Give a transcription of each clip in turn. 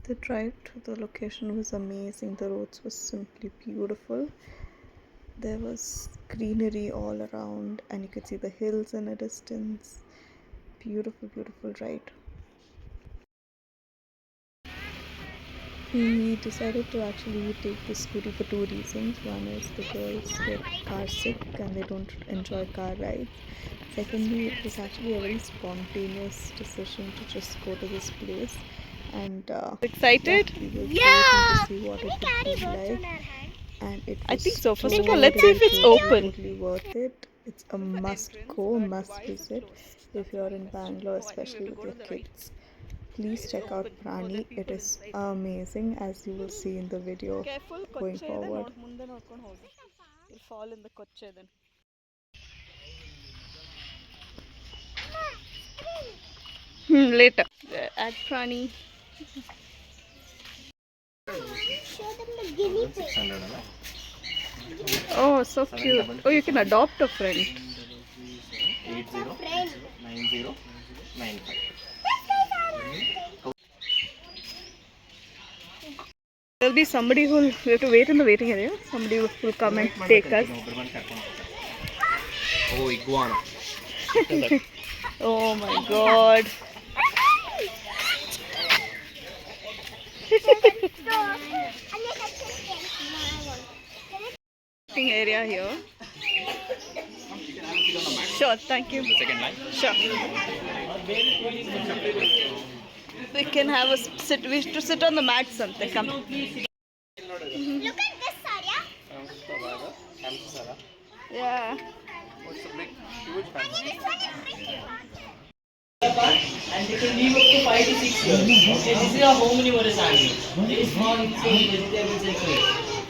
The drive to the location was amazing. The roads were simply beautiful. There was greenery all around and you could see the hills in a distance. Beautiful, beautiful ride. We decided to actually take the scooty for two reasons. One is the girls get car sick and they don't enjoy car rides. Secondly, it was actually a very spontaneous decision to just go to this place. And excited? Yeah! We were waiting to see what it would be like. And it was I think so. First of all, let's see if it's open. Totally worth it. It's a must go, must visit if you're in Bangalore, especially with your kids. Please check out Prani. It is amazing, as you will see in the video going forward. You'll fall in the koche then. Later. At Prani. Show them the guinea pig. Oh, so cute. Oh, you can adopt a friend. 809095. There'll be somebody who we have to wait in the waiting area. Somebody will come and take us. Oh, iguana. Oh my god. Waiting area here. Sure, thank you. The second line. Sure. We can have a sit. We have to sit on the mat. Something. Come. Look at this side, yeah? Yeah. What's the big, huge fancy? And they can live up to 5 to 6 years. Okay, this is a omnivorous animal. They spawn its own vegetables and fruits.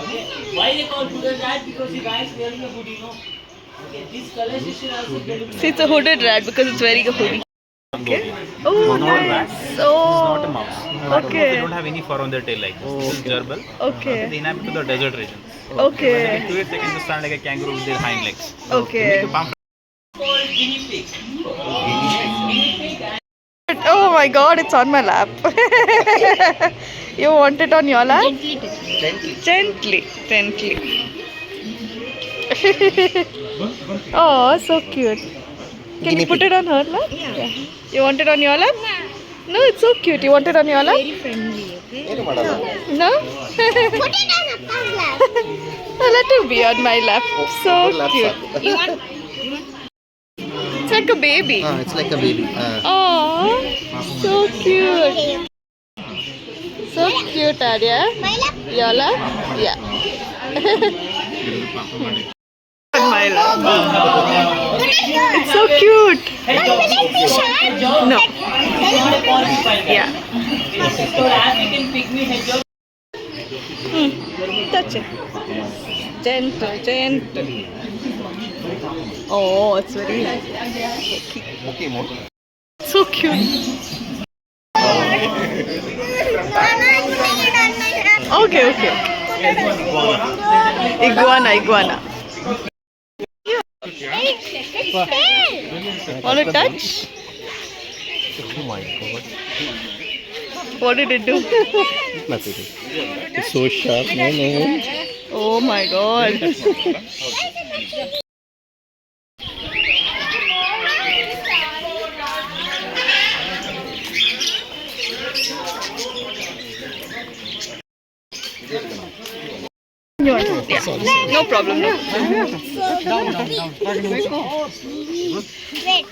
Okay, why they call hooded rat? Because the rat is wearing a hoodie, no? Okay, this color system also developed. See, it's a hooded rat because it's wearing a hoodie. Okay. Oh, nice. This is not a Oh. mouse. Okay. They don't have any fur on their tail like this. This is gerbil. Okay. They inhabit to the desert regions. Okay. When they do it, they can just stand like a kangaroo with their hind legs. Okay. Called guinea pig. Guinea pig and Oh my god, it's on my lap. You want it on your lap? Gently. Gently. Oh, so cute. Can you put it on her lap? Yeah. You want it on your lap? No, it's so cute. You want it on your lap? Very friendly, okay? No? Put it on Appa's lap. Let it be on my lap. So cute. You want? It's like a baby. It's like a baby. Oh, so cute. So cute, Arya. My lap? Your lap? Yeah. On my lap. It's so cute. No. Yeah. So African pygmy hedgehog. Touch it. Gentle, gentle. Oh, it's very so cute. Okay, okay. Iguana. Want to touch? Oh my god. What did it do? Nothing. It's so sharp. No. Oh my god. Yeah. No problem. No. Wait.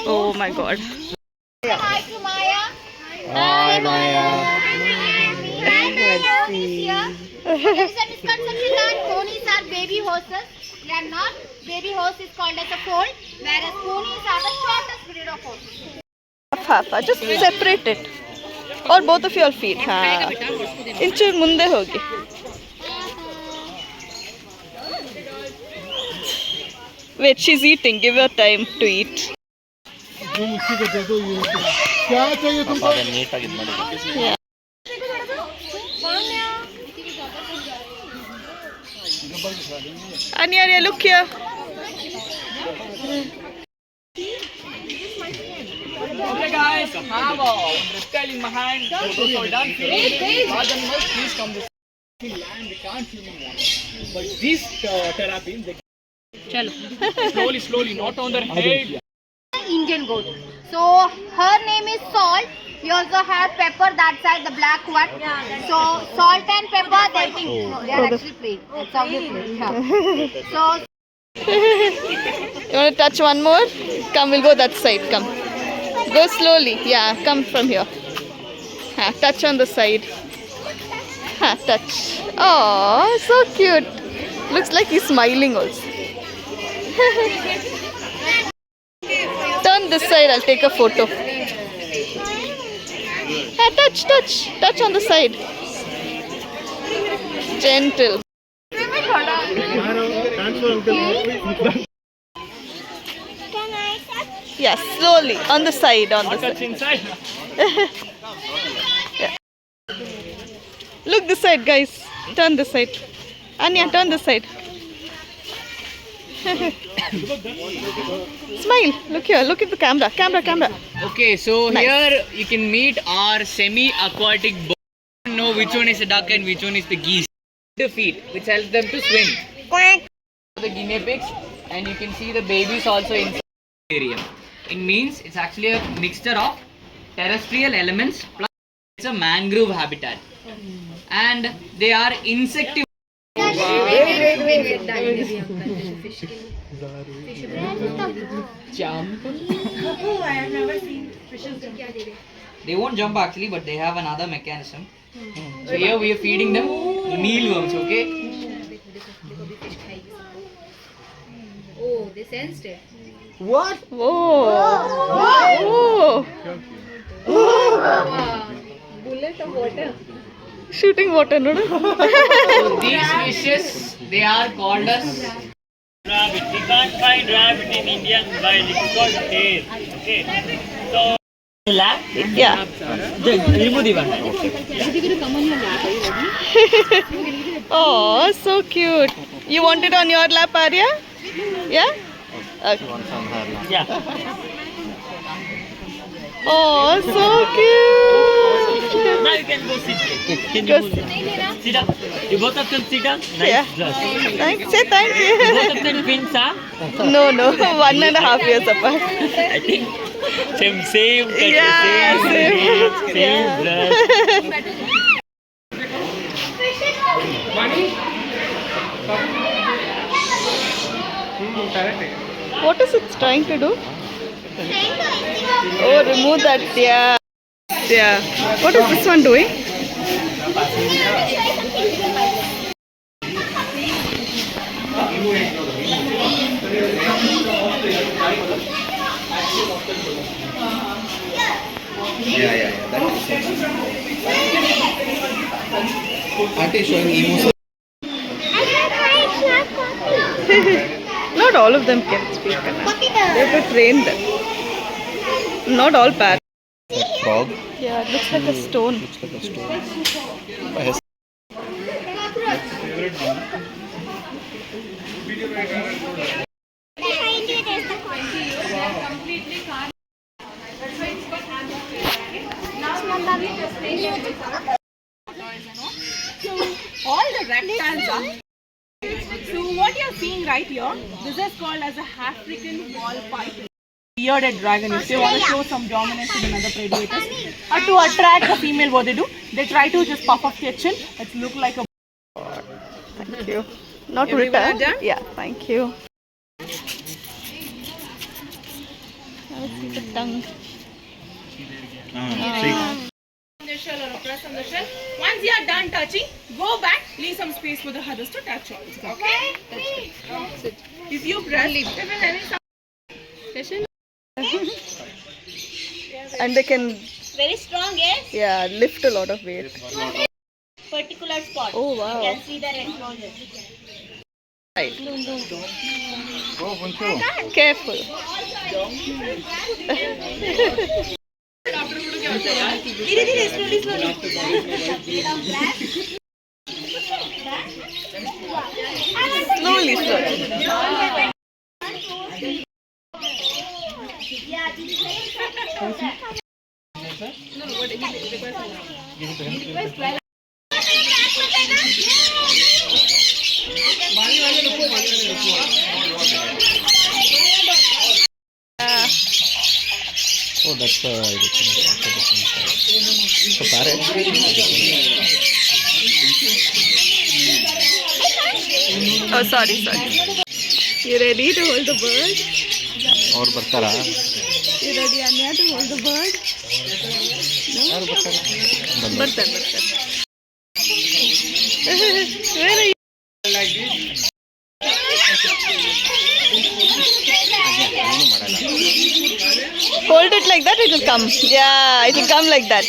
Oh my god. Hi to Maya. Hi, Maya. Maya is here. There is a misconception that ponies are baby horses. They are not. Baby horse is called as a foal, whereas ponies are the shortest breed of horses. Half. Just separate it. Or both of your feet. हाँ. Inch मुंदे होगी. Wait, she's eating. Give her time to eat. Yeah. Anya, look here. have a reptile in my hand. Photos are done. Large animals, please come this land. They can't swim in water. But these terrapins, they slowly, not on their head. Indian goat. So her name is Salt. We also have Pepper, that side, the black one. So Salt and Pepper, they think no, they are actually playing. That's how they play. Yeah. So You want to touch one more? Come, we'll go that side. Come. Go slowly. Yeah, come from here. Touch on the side. Touch. Oh, so cute. Looks like he's smiling also. Turn this side. I'll take a photo. Touch on the side. Gentle. Yeah, slowly on the side. Touch inside. Yeah. Look this side, guys. Turn this side. Anya, turn this side. Smile. Look here. Look at the camera. Camera. Okay, so Nice. here you can meet our semi-aquatic birds. You know which one is a duck and which one is the geese. The feet, which helps them to swim. The guinea pigs, and you can see the babies also in the aquarium. It means it's actually a mixture of terrestrial elements plus it's a mangrove habitat, and they are insectivorous. They won't jump actually, but they have another mechanism. So here we are feeding them mealworms, okay? oh, they sensed it. Whoa. Bullet of water. Shooting water, no? So these fishes, they are called as Rabbit. We can't find rabbit in Indian wild. It's called hare. Okay. So lap. Yeah. Remove the one. Oh, so cute. You want it on your lap, Arya? Yeah? Okay. Yeah. Oh, so cute. Now you can go sit. Can Go you move? Sit up. You both of them sit down. Nice Yeah. dress. Thanks. Say thank You both of you. them twins, huh? No, 1.5 years apart. I think same cut, Yeah, same yeah. dress. What is it trying to do? Oh, remove that. Yeah. Yeah. What is this one doing? Auntie showing emotion. Not all of them can speak Kannada. They have to train them. Not all parrots. Frog. Yeah, it looks like a stone. Yes. All the reptiles are. So what you're seeing right here, this is called as a African wall python. Bearded dragon. If they want to show some dominance in another predators, or to attract a female, what they do, they try to just puff up their chin. It look like a. Thank you. Not Everyone Ulta. are done? Yeah, thank you. Now see the tongue. On the shell or a press on the shell. Once you are done touching, go back, leave some space for the others to touch also. Okay? That's it. If you press, if it's having some And they can, Very strong, yes? yeah, lift a lot of weight. Particular spot. Oh, wow. You can see the explosion. Right. Careful. Slowly, slowly. Oh, that's so parrot. Oh, sorry. You ready to hold the bird? Or bartara. You ready, Anya, to hold the bird? Yaru bartara. Barತಾರೆ. Where are you? Hold it like that, it will come. Yeah, it will come like that.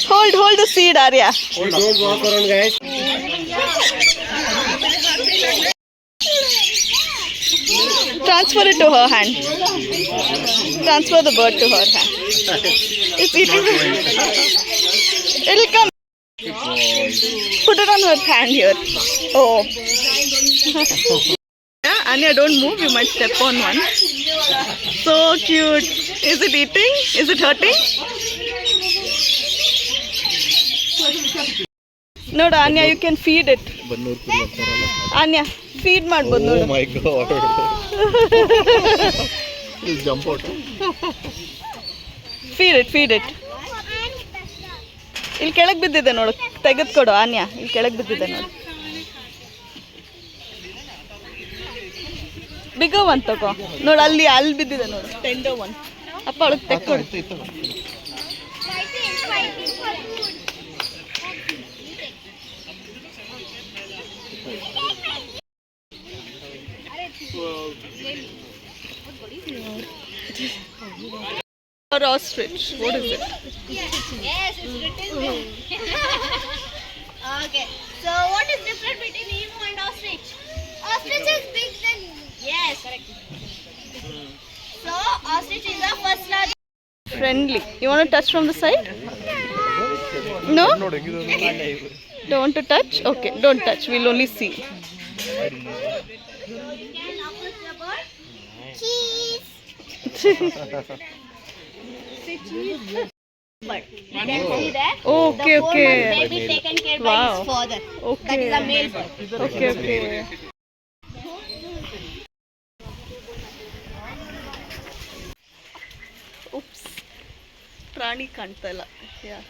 Hold the seed, Arya. Don't walk around, guys. Transfer it to her hand. Transfer the bird to her hand. It's eating. It'll come. Put it on her hand here. Oh. Yeah, Anya, don't move. You might step on one. So cute. Is it eating? Is it hurting? No, Anya, you can feed it. Bannur puri bartaralla. Anya, feed ಮಾಡ್ಬೋದು Oh ನೋಡು. my god. It'll jump out. Feed it. ಇಲ್ಲಿ ಕೆಳಗೆ ಬಿದ್ದಿದೆ ನೋಡು. ತೆಗೆದುಕೊಡು ಆನ್ಯ. ಇಲ್ಲಿ ಕೆಳಗೆ ಬಿದ್ದಿದೆ ನೋಡು. ಬಿಗೋ ಒನ್ ತಗೋ. ನೋಡು ಅಲ್ಲಿ ಬಿದ್ದಿದೆ ನೋಡು. Tender one. ಅಪ್ಪ ಅವಳಿಗೆ ತೆಕ್ಕೊಡು. Or ostrich. What is it? Yes, it's written. Okay. So what is different between emu and ostrich? Ostrich is big than emu. Yes, correct. So ostrich is the first largest. Friendly. You want to touch from the side? No? Don't want to touch? Okay, don't touch. We'll only see. Cheese. But you can see that Okay, the 4 okay. months baby taken care by Wow. his father. Okay. That is a male bird. Okay. Oops. ಪ್ರಾಣಿ ಕಾಣ್ತಾ ಇಲ್ಲ. Yeah.